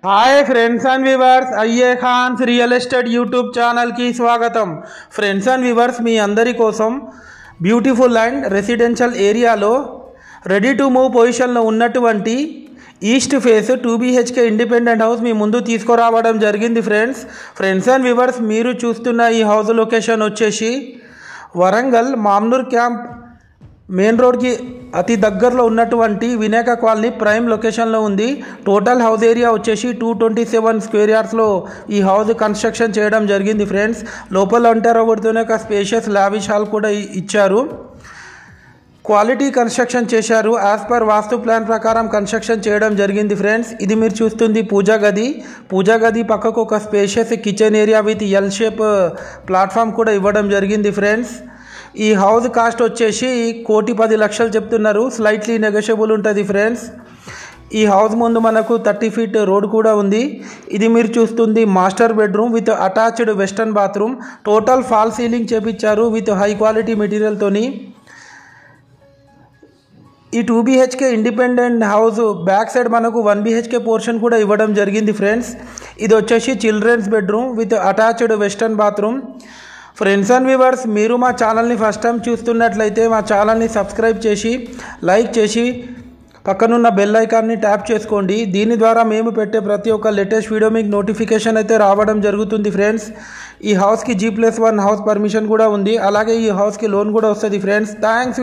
Hi friends and viewers, అయ్యే ఖాన్స్ real estate YouTube ఛానల్కి స్వాగతం. ఫ్రెండ్స్ అండ్ వ్యూవర్స్, మీ అందరి కోసం బ్యూటిఫుల్ అండ్ రెసిడెన్షియల్ ఏరియాలో రెడీ టు మూవ్ పొజిషన్లో ఉన్నటువంటి east face 2 BHK independent house మీ ముందు తీసుకురావడం జరిగింది. ఫ్రెండ్స్ అండ్ వ్యూవర్స్, మీరు చూస్తున్న ఈ హౌస్ లొకేషన్ వచ్చేసి వరంగల్ మామ్నూర్ క్యాంప్ మెయిన్ రోడ్కి అతి దగ్గరలో ఉన్నటువంటి వినాయక కాలనీ ప్రైమ్ లొకేషన్లో ఉంది. టోటల్ హౌస్ ఏరియా వచ్చేసి 227 స్క్వేర్ యార్డ్స్లో ఈ హౌస్ కన్స్ట్రక్షన్ చేయడం జరిగింది. ఫ్రెండ్స్, లోపల ఒంటరితోనే ఒక స్పేషియస్ లావిష్ హాల్ కూడా ఇచ్చారు. క్వాలిటీ కన్స్ట్రక్షన్ చేశారు. యాజ్ పర్ వాస్తు ప్లాన్ ప్రకారం కన్స్ట్రక్షన్ చేయడం జరిగింది. ఫ్రెండ్స్, ఇది మీరు చూస్తుంది పూజా గది పక్కకు ఒక spacious kitchen area with L shape platform కూడా ఇవ్వడం జరిగింది. ఫ్రెండ్స్, ఈ హౌస్ కాస్ట్ వచ్చేసి 1,10,00,000 చెప్తున్నారు. స్లైట్లీ నెగోషియబుల్ ఉంటుంది. ఫ్రెండ్స్, ఈ హౌస్ ముందు మనకు 30 ఫీట్ రోడ్ కూడా ఉంది. ఇది మీరు చూస్తుంది master bedroom with attached western bathroom. Total fall ceiling చేపించారు విత్ హై క్వాలిటీ మెటీరియల్తోని. ఈ 2 BHK independent house back side మనకు 1 BHK పోర్షన్ కూడా ఇవ్వడం జరిగింది. ఫ్రెండ్స్, ఇది వచ్చేసి children's bedroom with attached western bathroom. Friends and viewers, మీరు మా ఛానల్ని ఫస్ట్ టైం చూస్తున్నట్లయితే మా ఛానల్ని సబ్స్క్రైబ్ చేసి లైక్ చేసి పక్కనున్న బెల్ ఐకాన్ని ట్యాప్ చేసుకోండి. దీని ద్వారా మేము పెట్టే ప్రతి ఒక్క లేటెస్ట్ వీడియో మీకు నోటిఫికేషన్ అయితే రావడం జరుగుతుంది. ఫ్రెండ్స్, ఈ హౌస్కి G+1 హౌస్ పర్మిషన్ కూడా ఉంది. అలాగే ఈ హౌస్కి లోన్ కూడా వస్తుంది. Friends, thanks.